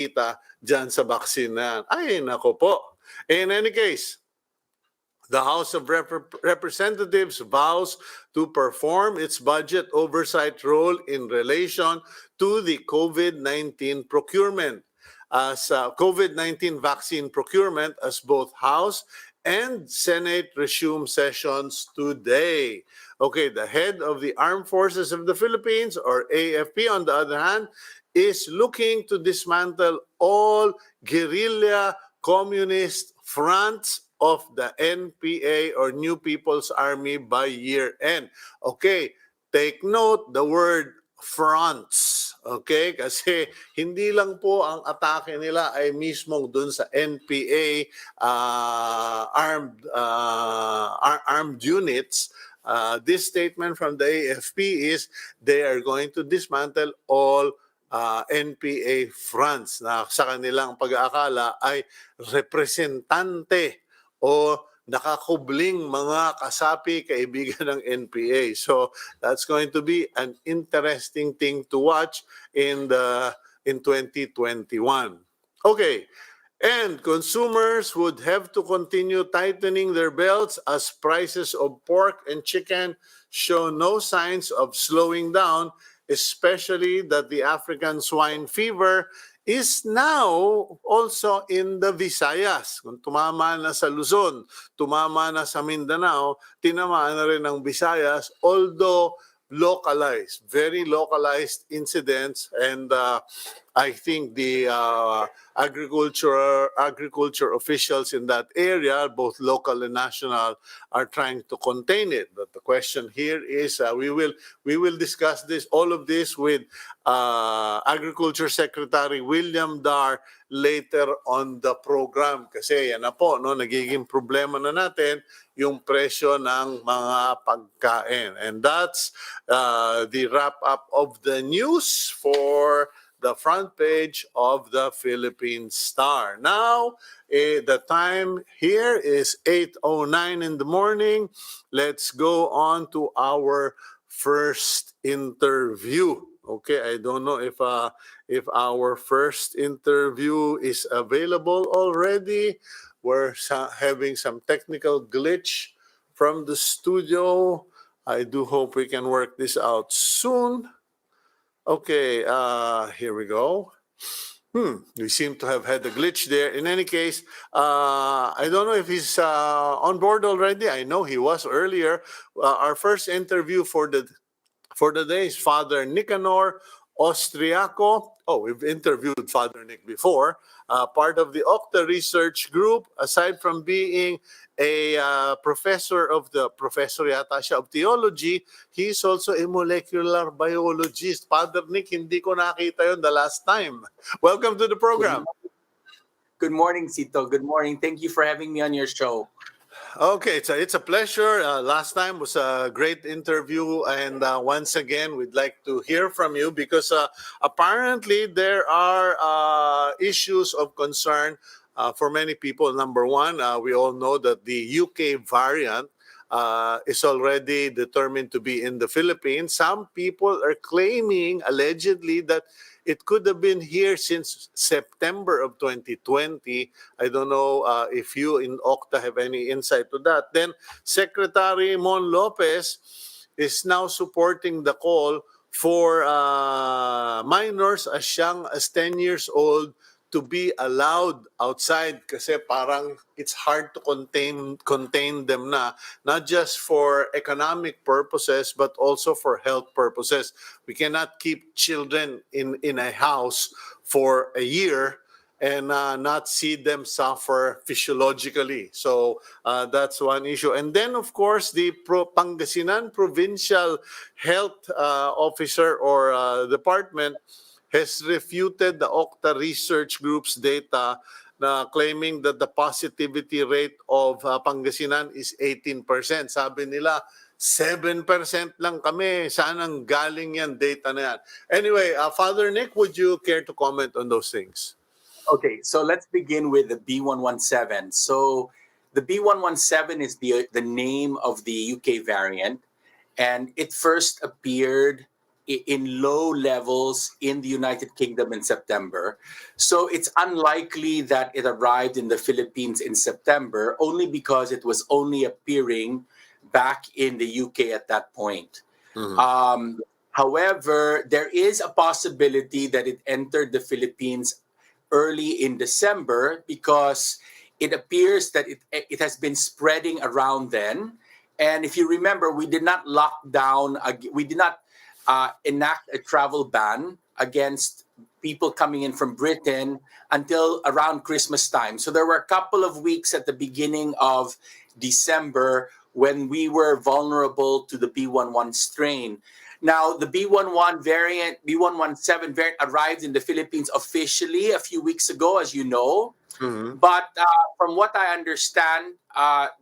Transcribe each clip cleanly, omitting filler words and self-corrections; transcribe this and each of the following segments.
kita dyan sa vaccine na yan. Ay, nako po. In any case, the House of Representatives vows to perform its budget oversight role in relation to the COVID-19 procurement. As COVID-19 vaccine procurement, as both House and Senate resume sessions today. Okay, the head of the Armed Forces of the Philippines, or AFP, on the other hand, is looking to dismantle all guerrilla communist fronts of the NPA, or New People's Army, by year end. Okay, take note the word fronts. Okay, kasi hindi lang po ang atake nila ay mismong dun sa NPA armed units. This statement from the AFP is they are going to dismantle all NPA fronts na sa kanilang pag-aakala ay representante o nakakubling mga kasapi, kaibigan ng NPA. So that's going to be an interesting thing to watch in 2021. Okay. And consumers would have to continue tightening their belts as prices of pork and chicken show no signs of slowing down, especially that the African Swine Fever is now also in the Visayas. Kung tumama na sa Luzon, tumama na sa Mindanao, tinamaan na rin ng Visayas, although localized, very localized incidents, and I think the agriculture officials in that area, both local and national, are trying to contain it. But the question here is, we will discuss all of this with Agriculture Secretary William Dar later on the program. Kasi yan na po, no, nagiging problema na natin yung presyo ng mga pagkain. And that's the wrap-up of the news for the front page of the Philippine Star. Now, the time here is 8:09 in the morning. Let's go on to our first interview. Okay, I don't know if our first interview is available already. We're having some technical glitch from the studio. I do hope we can work this out soon. Okay, here we go. We seem to have had a glitch there. In any case, I don't know if he's on board already. I know he was earlier. Our first interview for the day is Father Nicanor Austriaco. Oh, we've interviewed Father Nick before. Part of the OCTA Research Group. Aside from being a professor yata siya of theology, he's also a molecular biologist. Father Nick, hindi ko nakita yun the last time. Welcome to the program. Good morning, Cito. Good morning. Thank you for having me on your show. Okay, it's a pleasure. Last time was a great interview, and once again, we'd like to hear from you because apparently there are issues of concern for many people. Number one, we all know that the UK variant is already determined to be in the Philippines. Some people are claiming, allegedly, that it could have been here since September of 2020. I don't know if you in OCTA have any insight to that. Then Secretary Mon Lopez is now supporting the call for minors as young as 10 years old to be allowed outside kasi parang it's hard to contain them na, not just for economic purposes but also for health purposes. We cannot keep children in a house for a year and not see them suffer physiologically. So that's one issue. And then, of course, the Pangasinan Provincial Health Officer or Department has refuted the OCTA Research Group's data na claiming that the positivity rate of Pangasinan is 18%. Sabi nila, 7% lang kami. Saan ang galing yan, data na yan? Anyway, Father Nick, would you care to comment on those things? Okay, so let's begin with the B117. So the B117 is the name of the UK variant, and it first appeared in low levels in the United Kingdom in September. So it's unlikely that it arrived in the Philippines in September, only because it was only appearing back in the UK at that point. However, there is a possibility that it entered the Philippines early in December, because it appears that it has been spreading around then. And if you remember, we did not lock down, we did not enact a travel ban against people coming in from Britain until around Christmas time. So there were a couple of weeks at the beginning of December when we were vulnerable to the B11 strain. Now, the B11 variant, B117 variant arrived in the Philippines officially a few weeks ago, as you know. But from what I understand,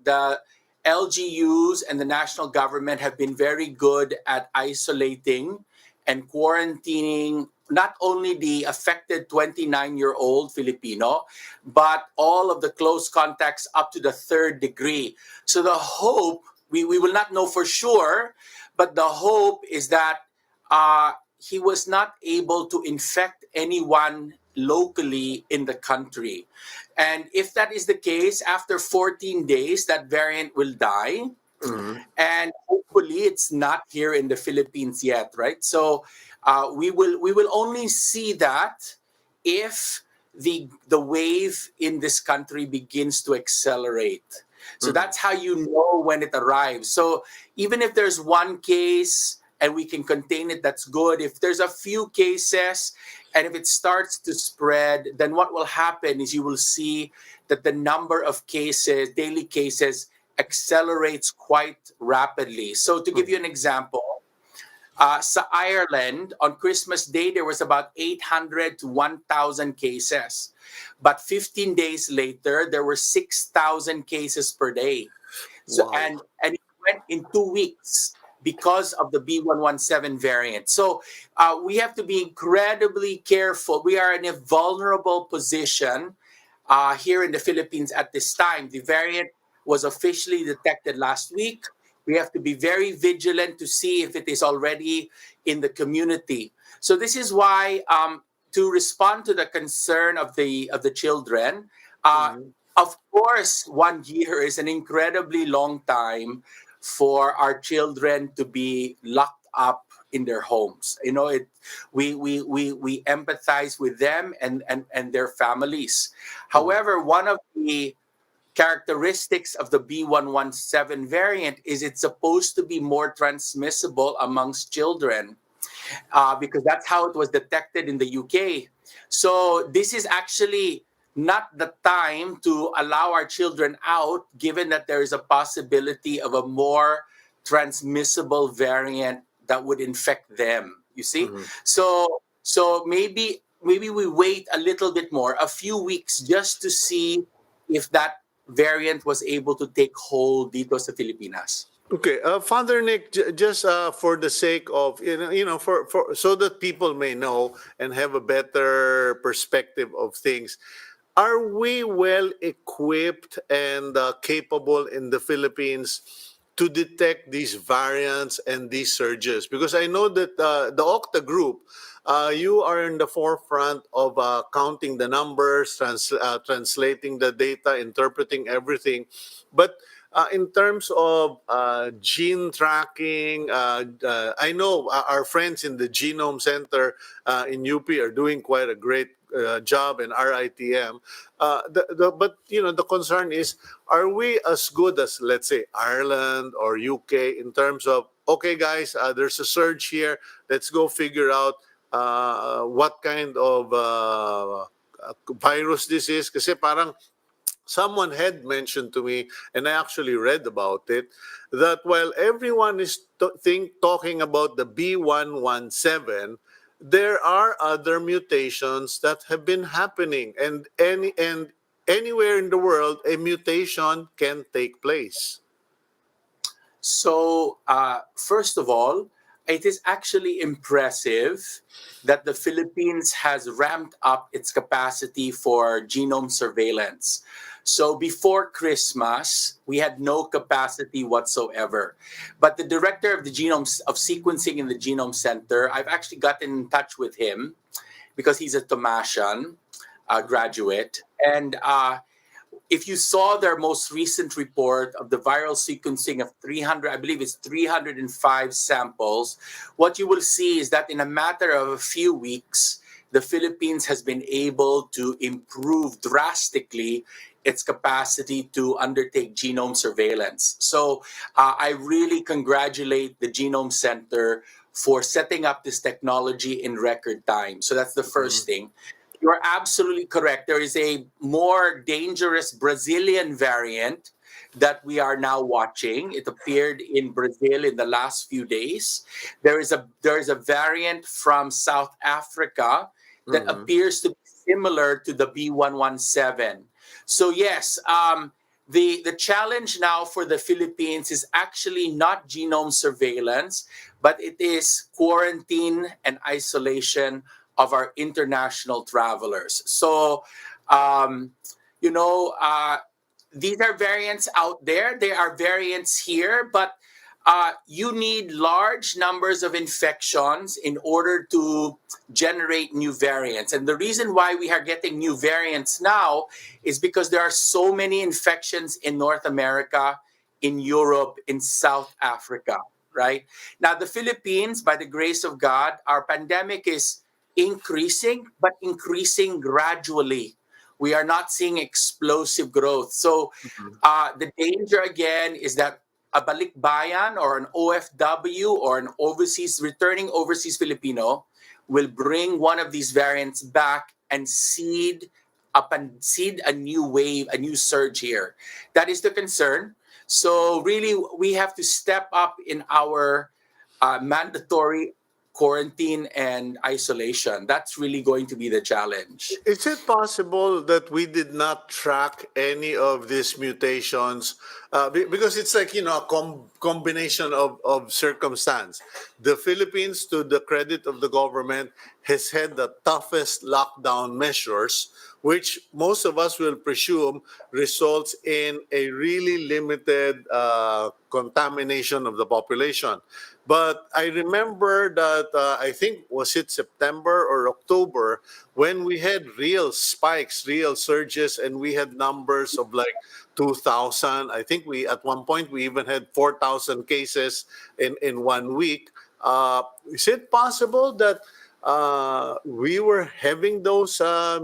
the LGUs and the national government have been very good at isolating and quarantining not only the affected 29-year-old Filipino, but all of the close contacts up to the third degree. So the hope, we will not know for sure, but the hope is that he was not able to infect anyone locally in the country. And if that is the case, after 14 days, that variant will die. And hopefully it's not here in the Philippines yet, right? So we will only see that if the wave in this country begins to accelerate. So that's how you know when it arrives. So even if there's one case and we can contain it, that's good. If there's a few cases and if it starts to spread, then what will happen is you will see that the number of cases, daily cases, accelerates quite rapidly. So to give you an example, sa Ireland, on Christmas Day, there was about 800 to 1,000 cases. But 15 days later, there were 6,000 cases per day. So, Wow. and it went in 2 weeks because of the B117 variant. So we have to be incredibly careful. We are in a vulnerable position here in the Philippines at this time. The variant was officially detected last week. We have to be very vigilant to see if it is already in the community. So this is why, to respond to the concern of the children, of course, 1 year is an incredibly long time for our children to be locked up in their homes. You know, we empathize with them and their families. However, one of the characteristics of the B117 variant is it's supposed to be more transmissible amongst children, because that's how it was detected in the UK. So this is actually not the time to allow our children out, given that there is a possibility of a more transmissible variant that would infect them. You see? So maybe we wait a little bit more, a few weeks, just to see if that variant was able to take hold dito sa Filipinas. Okay, Father Nick, just for the sake of for so that people may know and have a better perspective of things, are we well equipped and capable in the Philippines to detect these variants and these surges? Because I know that the OCTA group, you are in the forefront of counting the numbers, translating the data, interpreting everything. But in terms of gene tracking, I know our friends in the Genome Center in UP are doing quite a great job in RITM. But the concern is, are we as good as, let's say, Ireland or UK in terms of, okay, guys, there's a surge here. Let's go figure out what kind of virus this is. Kasi parang someone had mentioned to me, and I actually read about it, that while everyone is talking about the B117, there are other mutations that have been happening, and anywhere in the world, a mutation can take place. So first of all, it is actually impressive that the Philippines has ramped up its capacity for genome surveillance. So before Christmas, we had no capacity whatsoever. But the director of the of sequencing in the Genome Center, I've actually gotten in touch with him because he's a Tomasian graduate. And if you saw their most recent report of the viral sequencing of 300, I believe it's 305 samples, what you will see is that in a matter of a few weeks, the Philippines has been able to improve drastically its capacity to undertake genome surveillance. So I really congratulate the Genome Center for setting up this technology in record time. So that's the first thing. You're absolutely correct. There is a more dangerous Brazilian variant that we are now watching. It appeared in Brazil in the last few days. There is a variant from South Africa that appears to be similar to the B117. So yes, the challenge now for the Philippines is actually not genome surveillance, but it is quarantine and isolation of our international travelers. So, these are variants out there. There are variants here, but you need large numbers of infections in order to generate new variants. And the reason why we are getting new variants now is because there are so many infections in North America, in Europe, in South Africa, right? Now, the Philippines, by the grace of God, our pandemic is increasing, but increasing gradually. We are not seeing explosive growth. So the danger again is that a balikbayan or an OFW or an returning overseas Filipino will bring one of these variants back and seed a new wave, a new surge here. That is the concern. So really, we have to step up in our mandatory quarantine and isolation. That's really going to be the challenge. Is it possible that we did not track any of these mutations? Because it's like, a combination of circumstance. The Philippines, to the credit of the government, has had the toughest lockdown measures, which most of us will presume results in a really limited contamination of the population. But I remember that I think, was it September or October, when we had real spikes, real surges, and we had numbers of like 2,000. I think at one point we even had 4,000 cases in 1 week. Is it possible that we were having those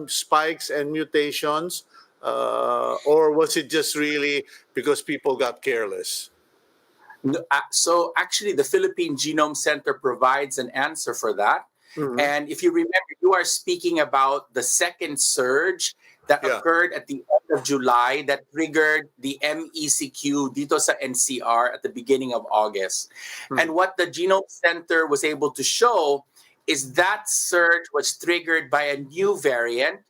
spikes and mutations, or was it just really because people got careless? So actually, the Philippine Genome Center provides an answer for that. And if you remember, you are speaking about the second surge that occurred at the end of July that triggered the MECQ dito sa NCR at the beginning of August. And what the Genome Center was able to show is that surge was triggered by a new variant,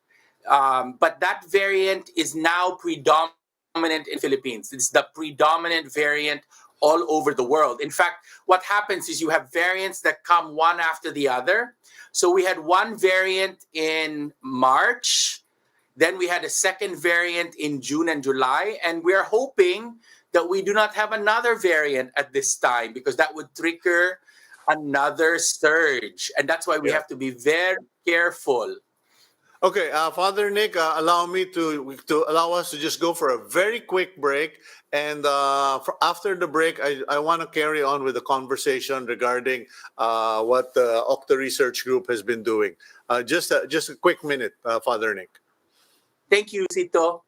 but that variant is now predominant in the Philippines. It's the predominant variant all over the world. In fact, what happens is you have variants that come one after the other. So we had one variant in March, then we had a second variant in June and July, and we're hoping that we do not have another variant at this time because that would trigger another surge. And that's why we have to be very careful. Okay, Father Nick, allow me to allow us to just go for a very quick break, and after the break, I want to carry on with the conversation regarding what the OCTA Research Group has been doing. Just a quick minute, Father Nick. Thank you, Cito.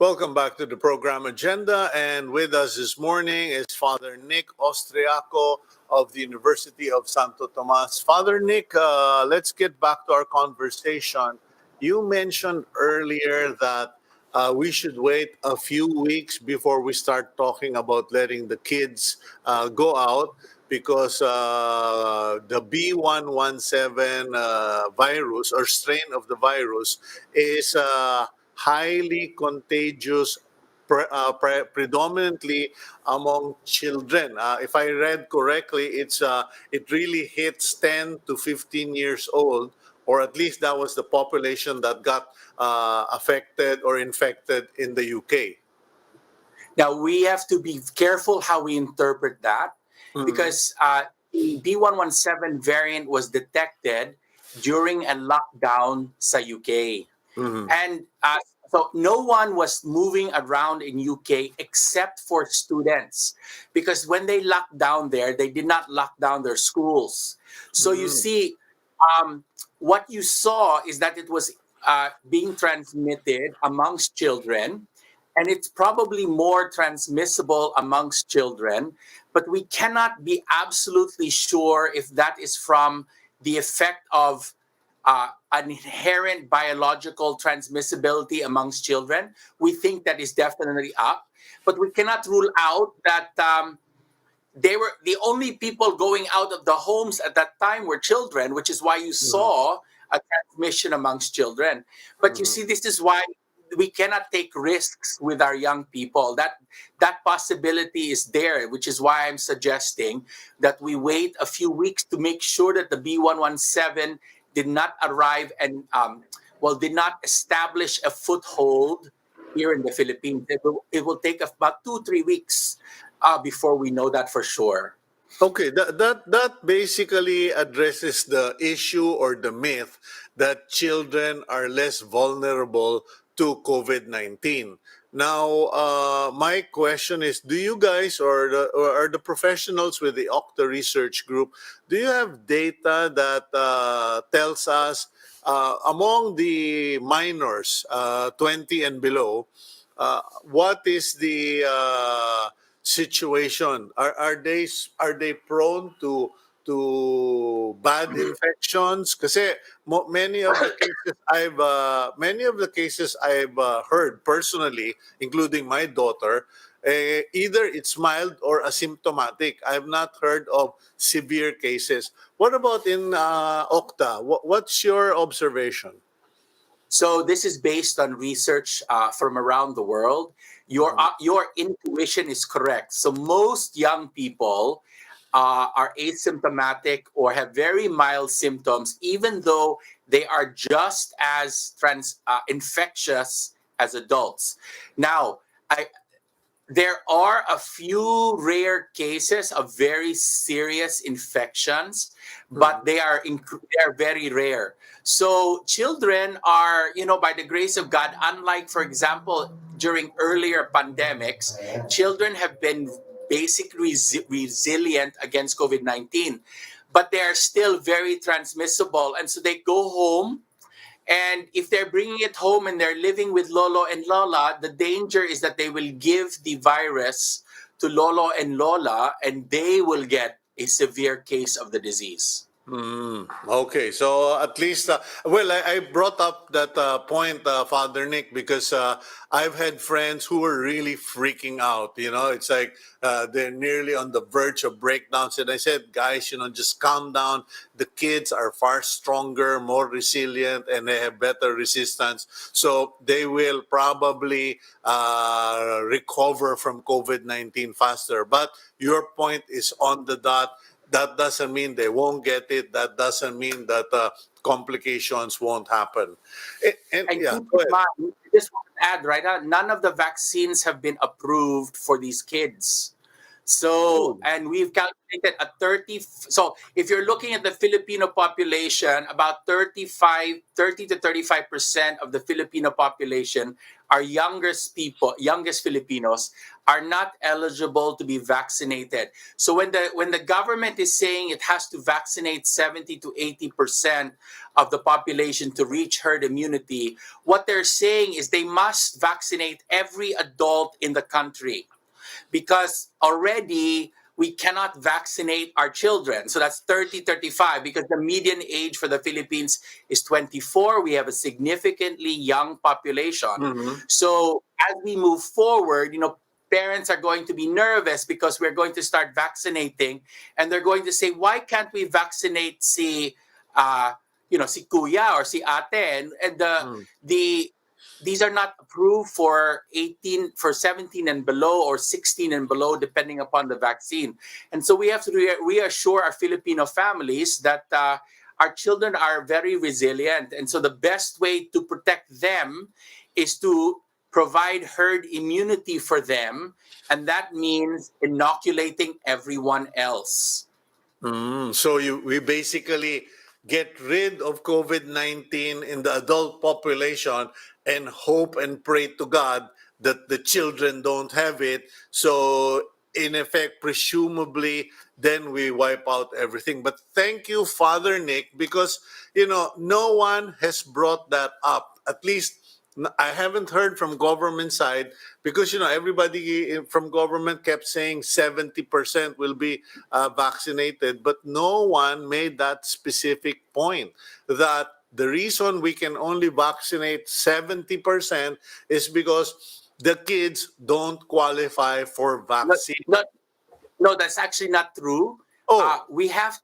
Welcome back to the program agenda. And with us this morning is Father Nick Austriaco of the University of Santo Tomas. Father Nick, let's get back to our conversation. You mentioned earlier that we should wait a few weeks before we start talking about letting the kids go out because the B117 virus or strain of the virus is highly contagious, predominantly among children. If I read correctly, it really hits 10 to 15 years old, or at least that was the population that got affected or infected in the UK. Now, we have to be careful how we interpret that Mhm. because the B117 variant was detected during a lockdown sa UK. Mhm. And so no one was moving around in UK except for students, because when they locked down there, they did not lock down their schools. So you Mhm. see, what you saw is that it was being transmitted amongst children, and it's probably more transmissible amongst children, but we cannot be absolutely sure if that is from the effect of an inherent biological transmissibility amongst children. We think that is definitely up, but we cannot rule out that they were the only people going out of the homes at that time were children, which is why you Mhm. saw a transmission amongst children. But you Mhm. see, this is why we cannot take risks with our young people. That possibility is there, which is why I'm suggesting that we wait a few weeks to make sure that the B117 did not arrive and did not establish a foothold here in the Philippines. It will take about 2-3 weeks before we know that for sure. Okay, that basically addresses the issue or the myth that children are less vulnerable to COVID-19. Now, my question is: do you guys or are the professionals with the OCTA Research Group? Do you have data that tells us among the minors, 20 and below, what is the situation? Are they prone to bad infections? Kasi many of the cases I've heard personally, including my daughter, either it's mild or asymptomatic. I've not heard of severe cases. What about in Okta? What's your observation? So this is based on research from around the world. Mhm. Your intuition is correct. So most young people are asymptomatic or have very mild symptoms, even though they are just as infectious as adults. Now, I there are a few rare cases of very serious infections, but Mhm. they are very rare. So children are, by the grace of God, unlike, for example, during earlier pandemics, children have been basically resilient against COVID-19, but they are still very transmissible, and so they go home, and if they're bringing it home and they're living with Lolo and Lola, the danger is that they will give the virus to Lolo and Lola, and they will get a severe case of the disease. Okay, so at least, I brought up that point, Father Nick, because I've had friends who were really freaking out. It's like they're nearly on the verge of breakdowns. And I said, guys, just calm down. The kids are far stronger, more resilient, and they have better resistance. So they will probably recover from COVID-19 faster. But your point is on the dot. That doesn't mean they won't get it. That doesn't mean that complications won't happen. And And yeah, keep go in ahead. mind, this one add, right? None of the vaccines have been approved for these kids. So, Ooh. and we've calculated a 30. So, if you're looking at the Filipino population, about 30 to 35% of the Filipino population, our youngest Filipinos, are not eligible to be vaccinated. So, when the government is saying it has to vaccinate 70 to 80% of the population to reach herd immunity, what they're saying is they must vaccinate every adult in the country, because already we cannot vaccinate our children. So that's 30, 35, because the median age for the Philippines is 24. We have a significantly young population. Mhm. So as we move forward, parents are going to be nervous because we're going to start vaccinating, and they're going to say, why can't we vaccinate si kuya or si ate? And Mm. these are not approved for 17 and below, or 16 and below, depending upon the vaccine. And so we have to reassure our Filipino families that our children are very resilient. And so the best way to protect them is to provide herd immunity for them. And that means inoculating everyone else. So we basically get rid of COVID-19 in the adult population and hope and pray to God that the children don't have it. So in effect, presumably, then we wipe out everything. But thank you, Father Nick, because no one has brought that up. At least I haven't heard from government side, because everybody from government kept saying 70% will be vaccinated, but no one made that specific point that the reason we can only vaccinate 70% is because the kids don't qualify for No, vaccine. no, no, that's actually not true. Oh. We have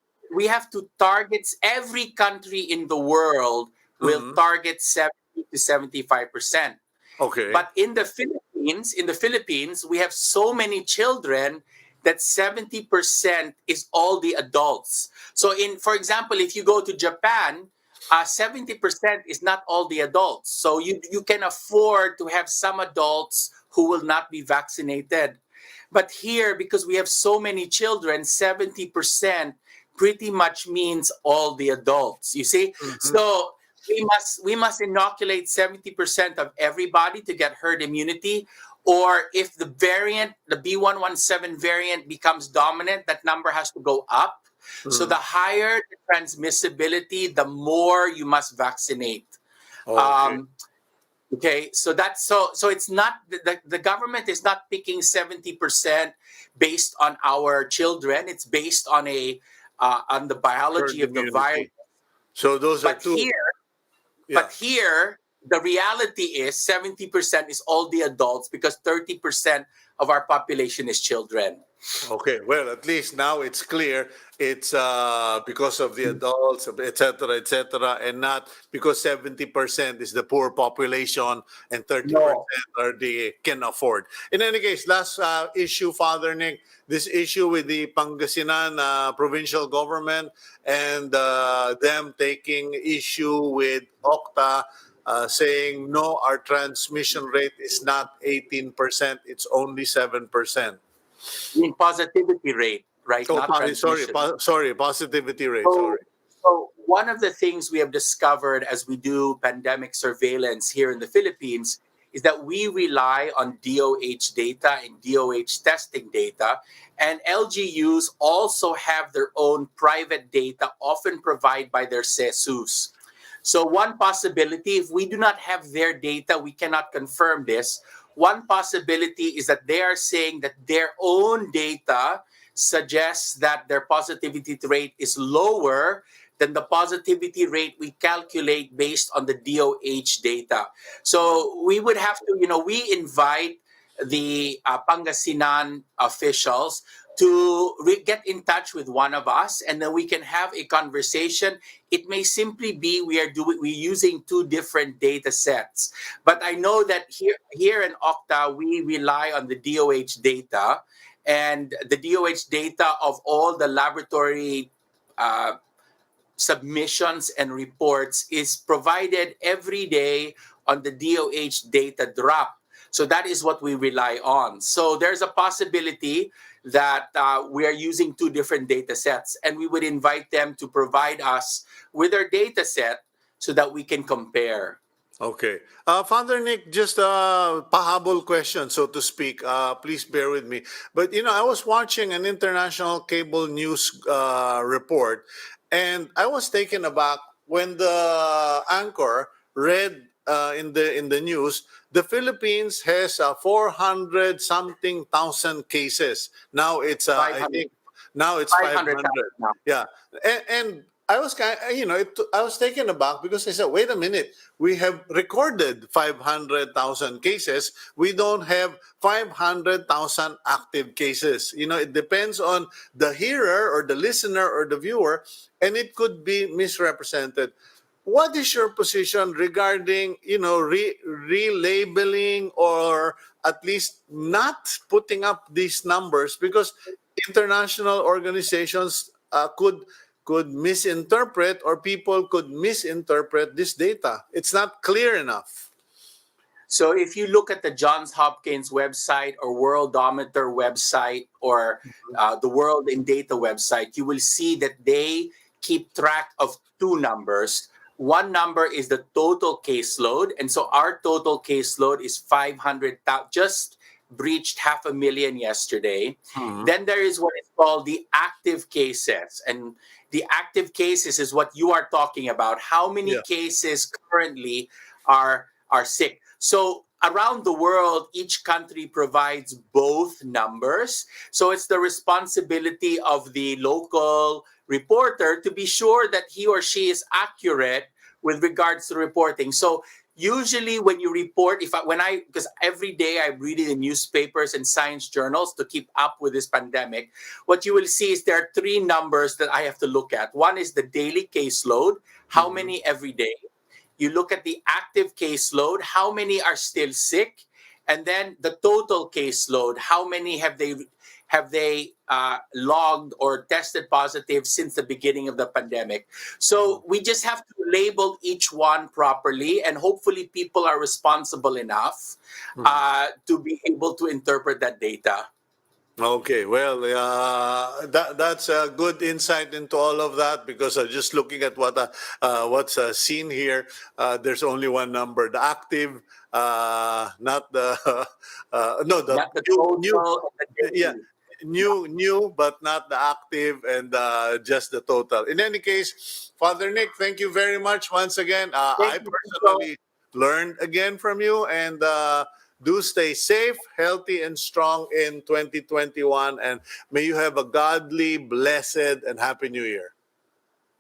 to target, every country in the world will Mhm. target 70 to 75%. Okay. But in the Philippines, we have so many children that 70% is all the adults. So for example, if you go to Japan, 70% is not all the adults. So you can afford to have some adults who will not be vaccinated. But here, because we have so many children, 70% pretty much means all the adults. You see? Mhm. So we must inoculate 70% of everybody to get herd immunity. Or if the B117 variant becomes dominant, that number has to go up. So the Mhm. higher the transmissibility, the more you must vaccinate. Okay. Um, Okay, so it's not the government is not picking 70% based on our children. It's based on on the biology Herd of the virus. immunity. So those are But two. here, Yeah. but here, the reality is 70% is all the adults, because 30% of our population is children. Okay, well, at least now it's clear it's because of the adults, et cetera, and not because 70% is the poor population and No. 30% are the can afford. In any case, last issue, Father Nick, this issue with the Pangasinan provincial government and them taking issue with OCTA, saying, no, our transmission rate is not 18%, it's only 7%. In positivity rate, right? Oh, Not transmission. sorry, positivity rate. So, Sorry. so one of the things we have discovered as we do pandemic surveillance here in the Philippines is that we rely on DOH data and DOH testing data, and LGUs also have their own private data, often provided by their CESUs. So one possibility, if we do not have their data, we cannot confirm this. One possibility is that they are saying that their own data suggests that their positivity rate is lower than the positivity rate we calculate based on the DOH data. So we would have to, we invite the Pangasinan officials to get in touch with one of us, and then we can have a conversation. It may simply be we're using two different data sets, but I know that here in OCTA we rely on the DOH data, and the DOH data of all the laboratory submissions and reports is provided every day on the DOH data drop. So that is what we rely on. So there's a possibility that we are using two different data sets, and we would invite them to provide us with their data set so that we can compare. Okay. Father Nick, just a pahabol question, so to speak. Please bear with me. But, I was watching an international cable news report, and I was taken aback when the anchor read in the news, the Philippines has 400 something thousand cases. Now it's, I 500, think, now it's 500,000 500. now. Yeah. And I was I was taken aback because I said, wait a minute, we have recorded 500,000 cases. We don't have 500,000 active cases. It depends on the hearer or the listener or the viewer, and it could be misrepresented. What is your position regarding, relabeling or at least not putting up these numbers, because international organizations could misinterpret, or people could misinterpret this data. It's not clear enough. So if you look at the Johns Hopkins website or Worldometer website or the World in Data website, you will see that they keep track of two numbers. One number is the total caseload, and so our total caseload is 500,000, just breached 500,000 yesterday. Mhm. Then there is what is called the active cases, and the active cases is what you are talking about. How many Yeah. cases currently are sick? So around the world, each country provides both numbers. So it's the responsibility of the local reporter to be sure that he or she is accurate with regards to reporting. So usually when you report, because every day I'm reading the newspapers and science journals to keep up with this pandemic, what you will see is there are three numbers that I have to look at. One is the daily caseload, how Mhm. many every day. You look at the active caseload, how many are still sick, and then the total caseload, how many have they logged or tested positive since the beginning of the pandemic. So we just have to label each one properly, and hopefully people are responsible enough Mhm. to be able to interpret that data. Okay, well, that's a good insight into all of that, because just looking at what's seen here, there's only one number, the active, not the no, the Not the new, total and the yeah, daily. new, but not the active, and just the total. In any case, Father Nick, thank you very much once again. I Thank you, Cito. personally learned again from you, and do stay safe, healthy, and strong in 2021, and may you have a godly, blessed, and happy New Year.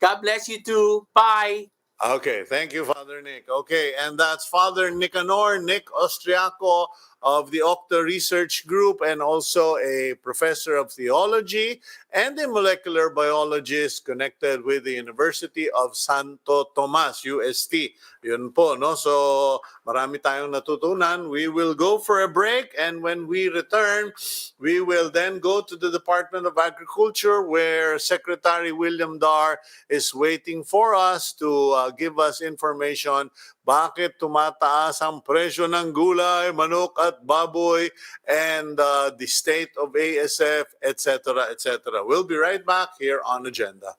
God bless you too. Bye. Okay, thank you, Father Nick. Okay, and that's Father Nick Austriaco of the OCTA Research Group, and also a professor of theology and a molecular biologist connected with the University of Santo Tomas, UST. Yun po, no? So, marami tayong natutunan. We will go for a break, and when we return, we will then go to the Department of Agriculture, where Secretary William Dar is waiting for us to give us information bakit tumataas ang presyo ng gulay, manok at baboy, and the state of ASF, etc., etc. We'll be right back here on Agenda.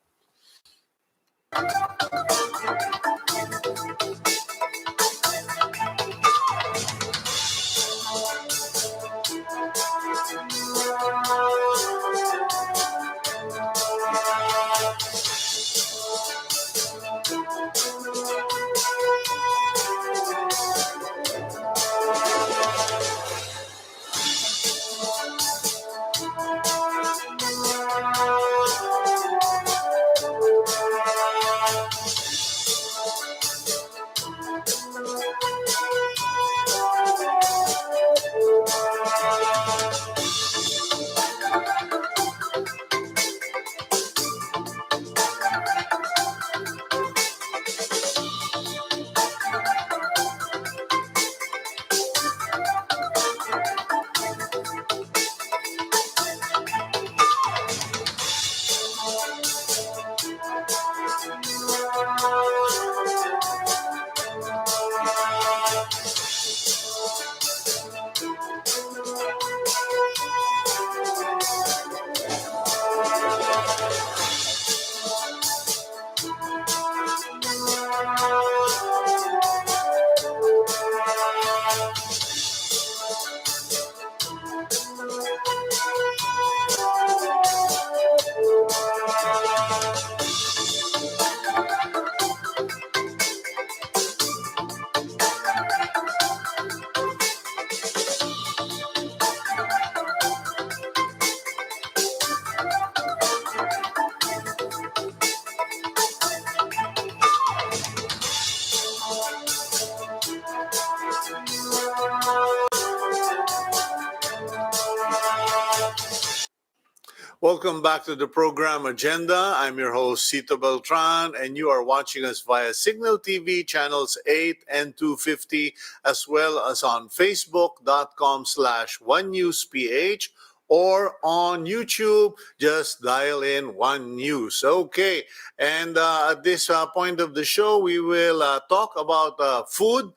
Welcome back to the program Agenda. I'm your host, Cito Beltran, and you are watching us via Signal TV channels 8 and 250, as well as on facebook.com/onenewsph, or on YouTube, just dial in One News. Okay, and at this point of the show, we will talk about food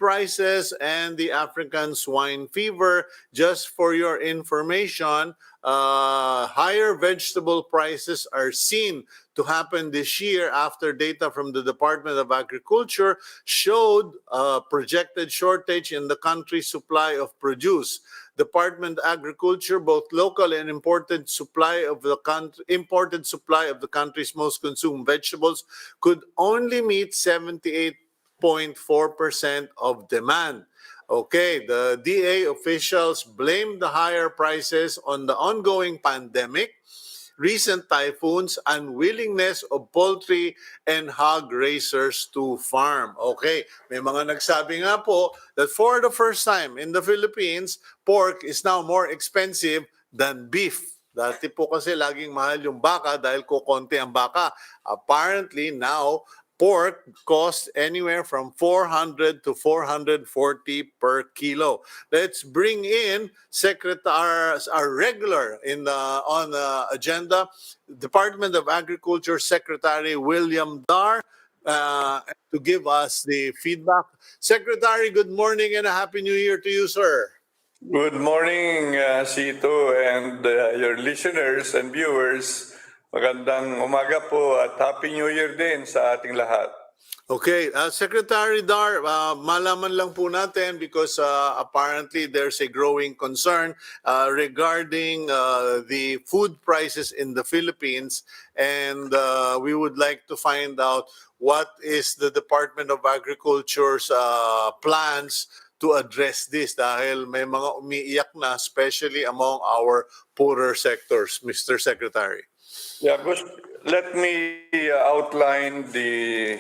prices, and the African swine fever. Just for your information, higher vegetable prices are seen to happen this year after data from the Department of Agriculture showed a projected shortage in the country's supply of produce. Department of Agriculture, both local and imported supply of the country's most consumed vegetables could only meet 78.4% of demand. Okay, the DA officials blamed the higher prices on the ongoing pandemic, recent typhoons, unwillingness of poultry and hog raisers to farm. Okay, may mga nagsabi nga po that for the first time in the Philippines, pork is now more expensive than beef. Dati po kasi laging mahal yung baka dahil kukonti ang baka. Apparently now, pork costs anywhere from 400 to 440 per kilo. Let's bring in our regular on the agenda, Department of Agriculture Secretary William Dar, to give us the feedback. Secretary, good morning and a Happy New Year to you, sir. Good morning, Cito, and your listeners and viewers. Magandang umaga po at Happy New Year din sa ating lahat. Okay, Secretary Dar, malaman lang po natin because apparently there's a growing concern regarding the food prices in the Philippines, and we would like to find out what is the Department of Agriculture's plans to address this dahil may mga umiiyak na, especially among our poorer sectors, Mr. Secretary. Yeah, let me outline the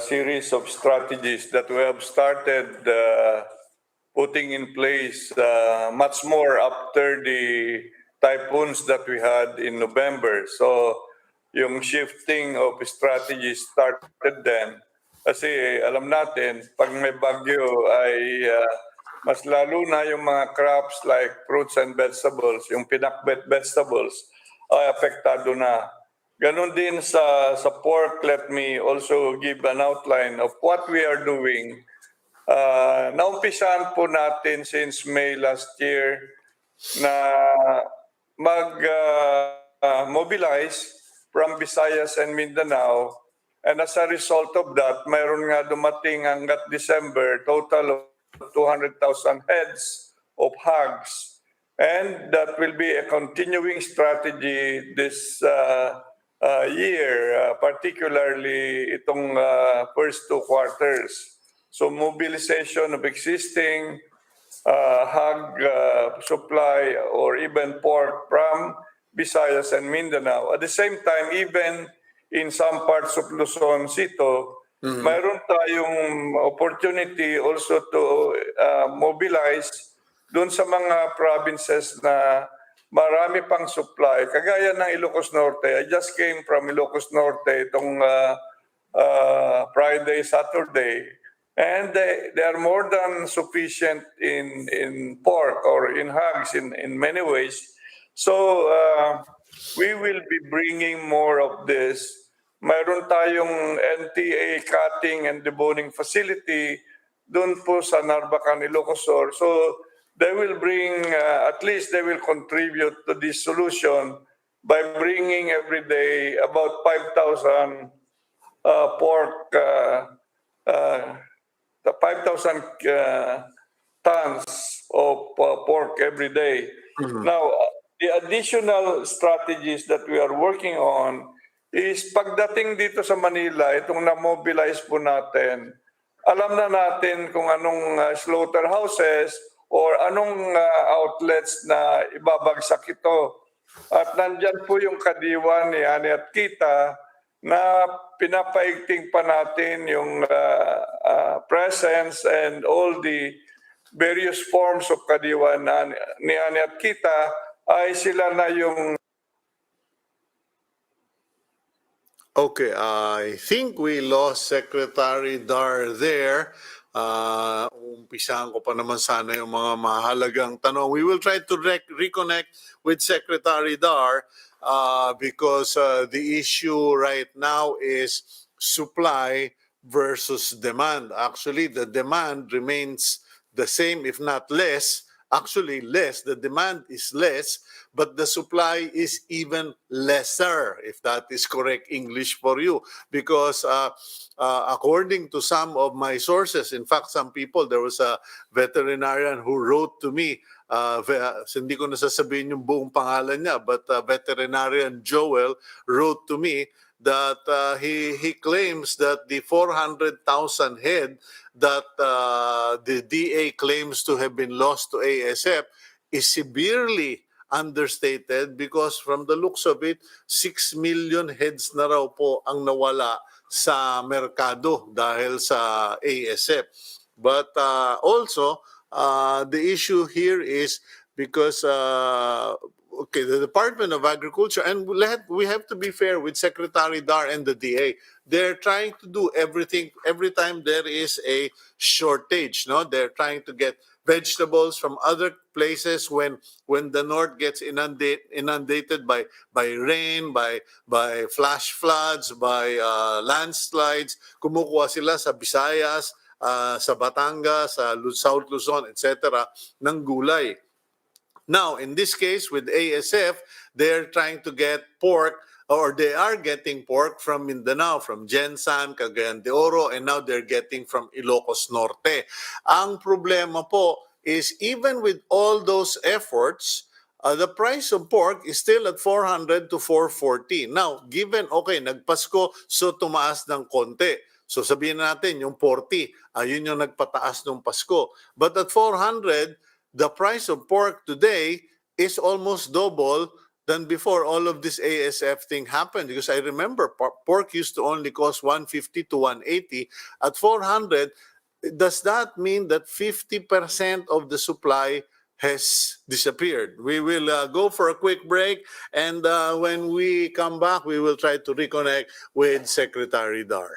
series of strategies that we have started putting in place much more after the typhoons that we had in November. So yung shifting of strategies started then. Kasi alam natin, pag may bagyo ay mas lalo na yung mga crops like fruits and vegetables, yung pinakbet vegetables, ay apektado na. Ganon din sa pork, let me also give an outline of what we are doing. Naumpisahan po natin since May last year na mag-mobilize from Visayas and Mindanao. And as a result of that, mayroon nga dumating hanggat December, total of 200,000 heads of hogs. And that will be a continuing strategy this year, particularly itong first 2 quarters. So mobilization of existing hog supply or even pork from Visayas and Mindanao. At the same time, even in some parts of Luzon, Cito, mayroon tayong opportunity also to mobilize doon sa mga provinces na marami pang supply. Kagaya ng Ilocos Norte. I just came from Ilocos Norte itong Friday, Saturday. And they are more than sufficient in pork or in hogs in many ways. So we will be bringing more of this. Mayroon tayong NTA cutting and deboning facility doon po sa Narbacan, Ilocos Sur. So they will bring, at least they will contribute to this solution by bringing every day about 5,000 pork, 5,000 tons of pork every day. Now, the additional strategies that we are working on is pagdating dito sa Manila, itong na-mobilize po natin, alam na natin kung anong slaughterhouses or anong outlets na ibabagsak ito. At nandyan po yung kadiwa ni Ani at Kita na pinapaigting pa natin yung presence and all the various forms of kadiwa na ni Ani at Kita ay sila na yung Okay, I think we lost Secretary Dar there. Umpisahan ko pa naman sana yung mga mahalagang tanong. We will try to reconnect with Secretary Dar because the issue right now is supply versus demand. Actually, the demand remains the same, if not less. Actually, less. The demand is less, but the supply is even lesser, if that is correct English for you. Because according to some of my sources, in fact, some people, there was a veterinarian who wrote to me, hindi ko nasasabihin yung buong pangalan niya, but veterinarian Joel wrote to me that he claims that the 400,000 head that the DA claims to have been lost to ASF is severely understated because from the looks of it, 6 million heads na raw po ang nawala sa merkado dahil sa ASF. But also, the issue here is because okay, the Department of Agriculture, and we have to be fair with Secretary Dar and the DA. They're trying to do everything every time there is a shortage. No, they're trying to get vegetables from other places when the north gets inundated by rain, by flash floods, by landslides. Kumukuha sila sa Visayas, sa Batangas, sa South Luzon, etc. ng gulay. Now, in this case, with ASF, they're trying to get pork, or they are getting pork from Mindanao, from Gensan, Cagayan de Oro, and now they're getting from Ilocos Norte. Ang problema po is even with all those efforts, the price of pork is still at 400 to 440. Now, given, okay, nagpasko, so tumaas ng konti. So sabihin natin, yung 40, yun yung nagpataas ng Pasko. But at 400, the price of pork today is almost double than before all of this ASF thing happened. Because I remember pork used to only cost 150 to 180. At 400, does that mean that 50% of the supply has disappeared? We will go for a quick break, and when we come back, we will try to reconnect with Secretary Dar.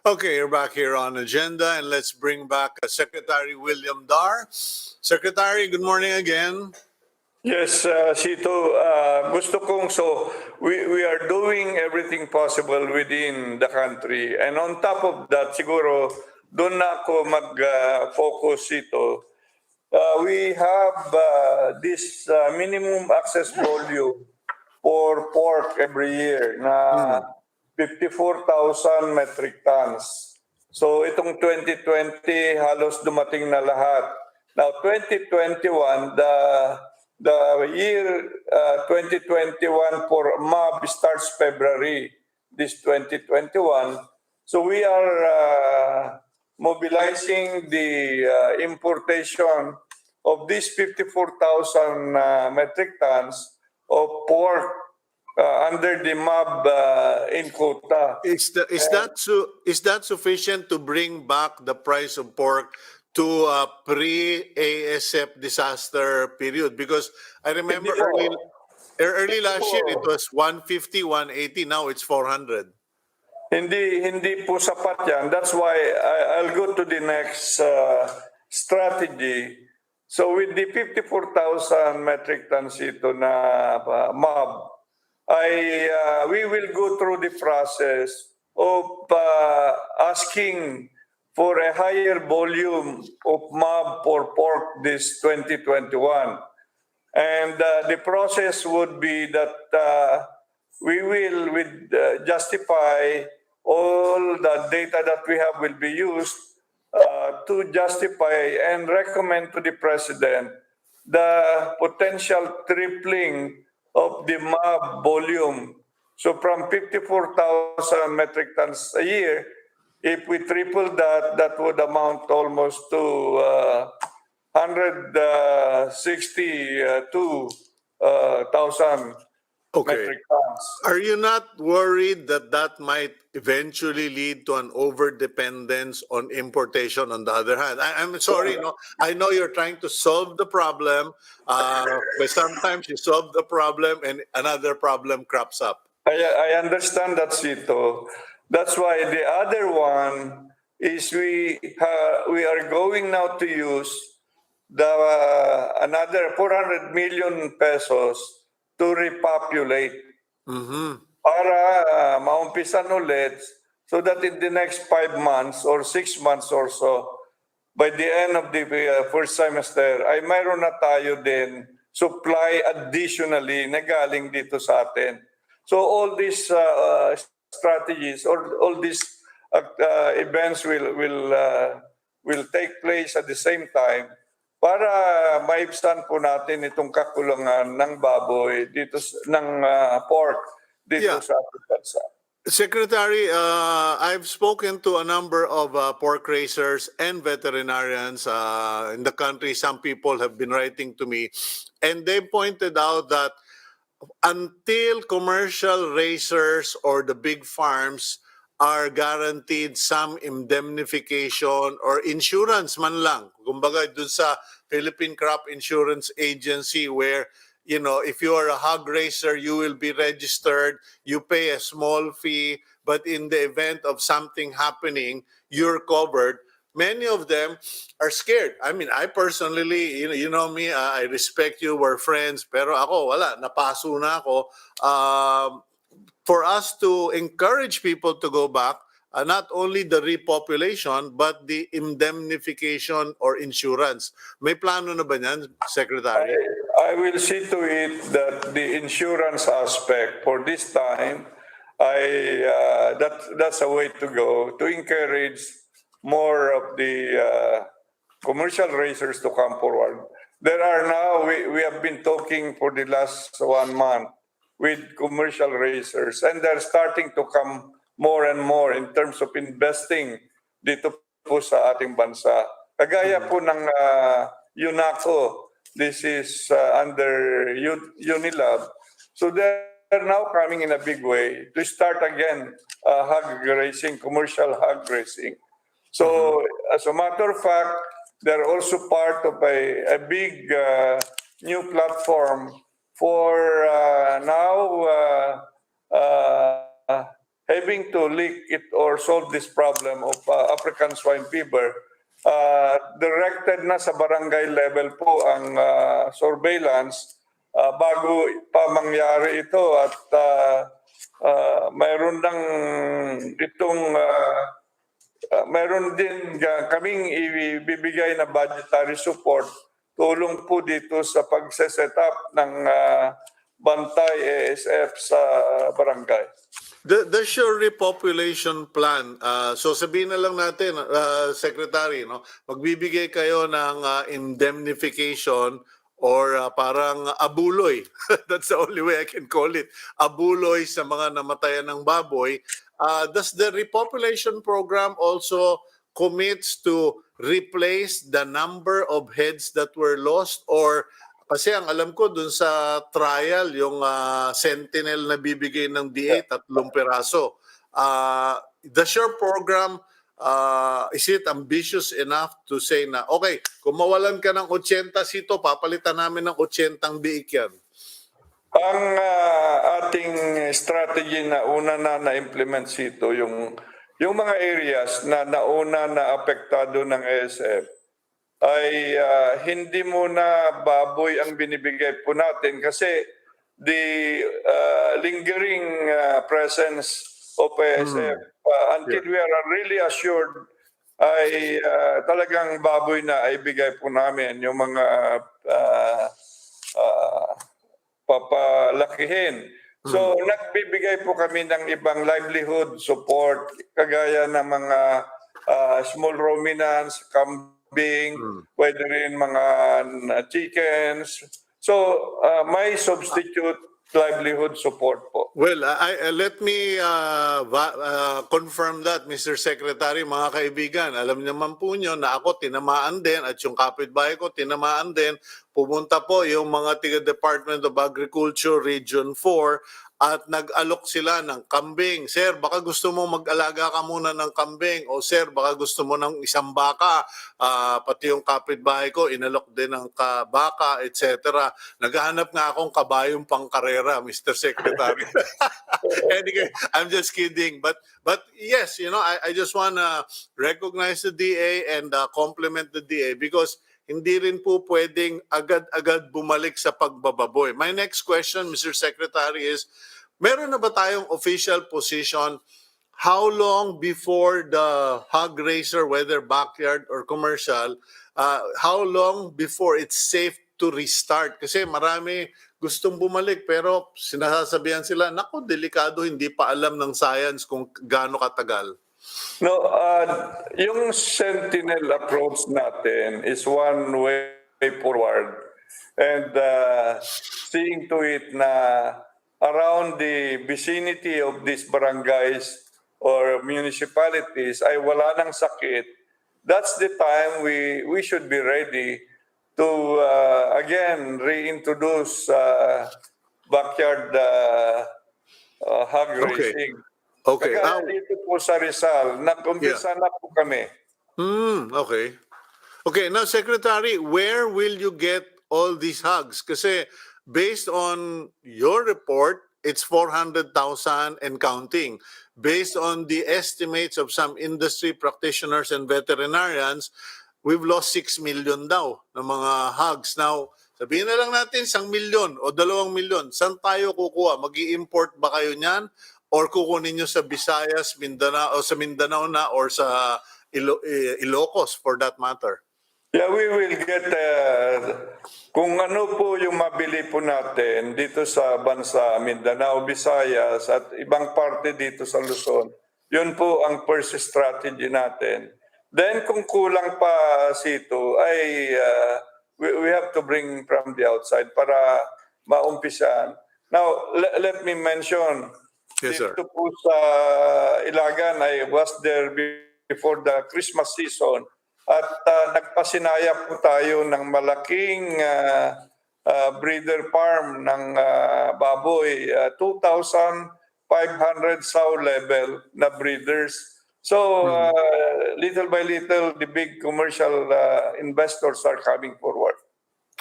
Okay, you're back here on agenda, and let's bring back Secretary William Dar. Secretary, good morning again. Yes, Sito, gusto kong, so we are doing everything possible within the country. And on top of that, siguro, doon na ako mag-focus, Sito. We have this minimum access volume for pork every year na 54,000 metric tons. So itong 2020 halos dumating na lahat. Now 2021, the year 2021 for MAB starts February this 2021. So we are mobilizing the importation of these 54,000 metric tons of pork under the MAB in quota. Is that sufficient to bring back the price of pork to a pre-ASF disaster period? Because I remember early last year it was 150, 180. Now it's 400. Hindi po sapat yan. That's why I'll go to the next strategy. So with the 54,000 metric tons ito na MAB, we will go through the process of asking for a higher volume of MAB for pork this 2021. And the process would be that we will justify all the data that we have will be used to justify and recommend to the President the potential tripling of the MAB volume. So from 54,000 metric tons a year, if we triple that, that would amount almost to 162,000 Okay. metric tons. Are you not worried that that might eventually lead to an overdependence on importation on the other hand? I'm sorry, no, I know you're trying to solve the problem, but sometimes you solve the problem and another problem crops up. I understand that, Cito. That's why the other one is we are going now to use the another 400 million pesos to repopulate para maumpisan ulit so that in the next 5 months or 6 months or so, by the end of the first semester, ay mayroon na tayo din supply additionally na galing dito sa atin. So all these strategies or all these events will take place at the same time para maibsan po natin itong kakulangan ng baboy dito ng pork dito sa ating bansa. Secretary, I've spoken to a number of pork raisers and veterinarians in the country. Some people have been writing to me, and they pointed out that until commercial raisers or the big farms are guaranteed some indemnification or insurance man lang. Kumbaga dun sa Philippine Crop Insurance Agency where, you know, if you are a hog raiser, you will be registered, you pay a small fee, but in the event of something happening, you're covered. Many of them are scared. I mean, I personally, you know me, I respect you, we're friends, pero ako, wala, napaso na ako. For us to encourage people to go back, not only the repopulation, but the indemnification or insurance. May plano na ba niyan, Secretary? I will see to it that the insurance aspect for this time, that's a way to go to encourage more of the commercial raisers to come forward. There are now, we have been talking for the last 1 month with commercial raisers, and they're starting to come more and more in terms of investing dito po sa ating bansa. Kagaya po ng UNACO, this is under UNILAB. So they're now coming in a big way to start again hog raising, commercial hog raising. So as a matter of fact, they're also part of a big new platform for now having to lick it or solve this problem of African Swine Fever. Directed na sa barangay level po ang surveillance bago pa mangyari ito at mayroon ng itong mayroon din kaming ibibigay na budgetary support, tulong po dito sa pagse-set up ng bantay ASF sa barangay. Does your repopulation plan, so sabihin na lang natin, Secretary, no, magbibigay kayo ng indemnification or parang abuloy. That's the only way I can call it. Abuloy sa mga namatayan ng baboy. Does the repopulation program also commits to replace the number of heads that were lost, or kasi ang alam ko dun sa trial, yung Sentinel na bibigay ng DA, 3 piraso. Does your program, is it ambitious enough to say na, okay, kung mawalan ka ng 80 sito, papalitan namin ng 80 biik yan? Ang ating strategy na una na-implement sito, yung mga areas na nauna na apektado ng ASF, ay hindi muna baboy ang binibigay po natin kasi the lingering presence of ASF until we are really assured ay talagang baboy na ay bigay po namin yung mga papalakihin. So nagbibigay po kami ng ibang livelihood support kagaya ng mga small ruminants, kambing, pwede rin mga chickens. So may substitute livelihood support po. Well, let me confirm that, Mr. Secretary, mga kaibigan. Alam naman po nyo na ako tinamaan din at yung kapitbahay ko tinamaan din. Pumunta po yung mga tiga-Department of Agriculture Region 4 at nag-alok sila ng kambing. Sir, baka gusto mo mag-alaga ka muna ng kambing, o sir, baka gusto mo ng isang baka. Pati yung kapitbahay ko, inalok din ng baka, etc. Naghahanap nga akong kabayong pangkarera, Mr. Secretary. Anyway, I'm just kidding. But yes, you know, I just want to recognize the DA and compliment the DA because hindi rin po pwedeng agad-agad bumalik sa pagbababoy. My next question, Mr. Secretary, is meron na ba tayong official position how long before the hog raiser, whether backyard or commercial, how long before it's safe to restart? Kasi marami gustong bumalik pero sinasabihan sila, naku, delikado, hindi pa alam ng science kung gaano katagal. No, yung Sentinel approach natin is one way forward. And seeing to it na around the vicinity of these barangays or municipalities ay wala ng sakit, that's the time we should be ready to again reintroduce backyard hog raising. Okay. Kaya dito po sa Rizal, nag-umpisa na po kami. Okay. Okay, now Secretary, where will you get all these hogs? Kasi based on your report, it's 400,000 and counting. Based on the estimates of some industry practitioners and veterinarians, we've lost 6 million daw ng mga hogs. Now, sabihin na lang natin 1 milyon o 2 milyon. Saan tayo kukuha? Mag-i-import ba kayo niyan? Or kukunin nyo sa Visayas, Mindanao, o sa Mindanao na, or sa Ilocos for that matter? Yeah, we will get, kung ano po yung mabili po natin dito sa bansa, Mindanao, Visayas, at ibang parte dito sa Luzon, yun po ang first strategy natin. Then kung kulang pa sito, ay we have to bring from the outside para maumpisan. Now, let me mention, Yes, sir. dito po sa Ilagan, I was there before the Christmas season at nagpasinaya po tayo ng malaking breeder farm ng baboy, 2,500 sow level na breeders. So little by little, the big commercial investors are coming forward.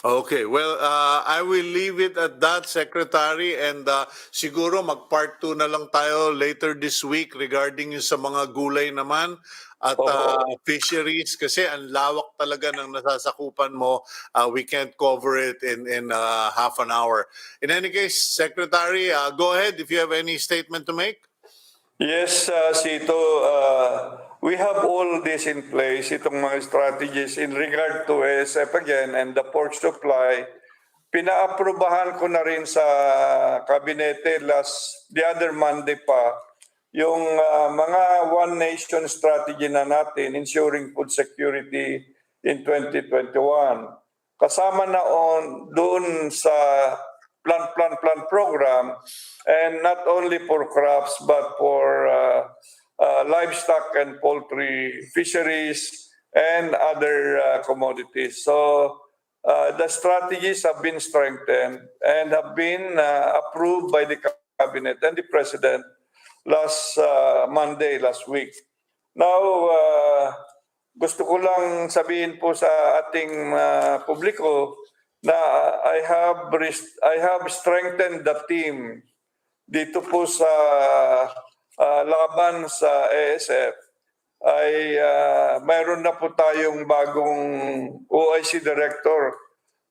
Okay, well, I will leave it at that, Secretary, and siguro mag-part 2 na lang tayo later this week regarding yung sa mga gulay naman. at Opo. fisheries kasi ang lawak talaga ng nasasakupan mo. We can't cover it in half an hour. In any case, Secretary, go ahead if you have any statement to make. Yes, Sito, we have all this in place, itong mga strategies in regard to ASF again and the pork supply. Pinaaprubahan ko na rin sa kabinete the other Monday pa, yung mga One Nation strategy na natin, ensuring food security in 2021. Kasama na doon sa plan program, and not only for crops but for livestock and poultry fisheries and other commodities. So the strategies have been strengthened and have been approved by the cabinet and the president last week. Now, gusto ko lang sabihin po sa ating publiko na I have strengthened the team dito po sa laban sa ASF. Mayroon na po tayong bagong OIC director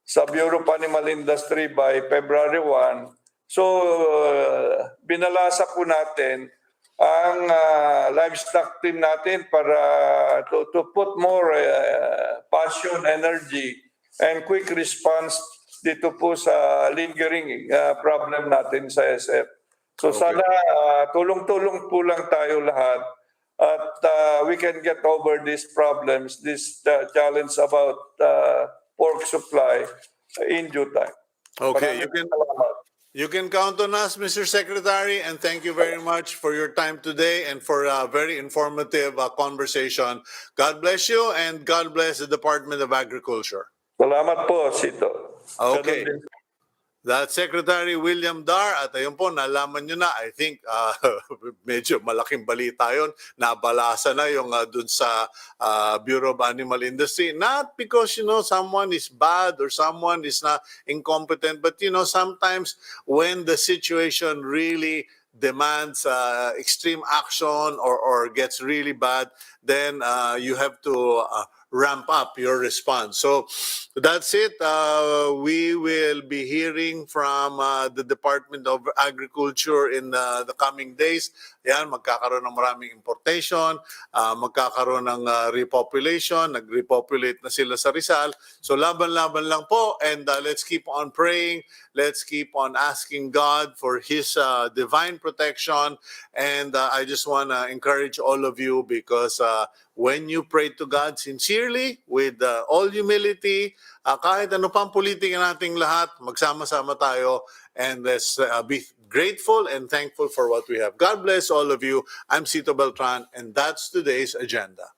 sa Bureau of Animal Industry by February 1. So, binalasa po natin ang livestock team natin para to put more passion, energy, and quick response dito po sa lingering problem natin sa SF. So Okay. sana tulong-tulong po lang tayo lahat at we can get over these problems, this challenge about pork supply in due time. Okay, Maraming salamat. you can count on us, Mr. Secretary, and thank you very much for your time today and for a very informative conversation. God bless you and God bless the Department of Agriculture. Salamat po, Cito. Okay. Ganun din. That's Secretary William Dar at ayun po, nalaman nyo na, I think medyo malaking balita yun, nabalasa na yung dun sa Bureau of Animal Industry. Not because, someone is bad or someone is not incompetent, but, sometimes when the situation really demands extreme action or gets really bad, then you have to ramp up your response. So that's it. We will be hearing from the Department of Agriculture in the coming days. Yan, magkakaroon ng maraming importation, magkakaroon ng repopulation, nag-repopulate na sila sa Rizal. So laban-laban lang po, and let's keep on praying. Let's keep on asking God for His divine protection. And I just want to encourage all of you because when you pray to God sincerely, with all humility, kahit ano pang politika nating lahat, magsama-sama tayo and let's be grateful and thankful for what we have. God bless all of you. I'm Cito Beltran and that's today's agenda.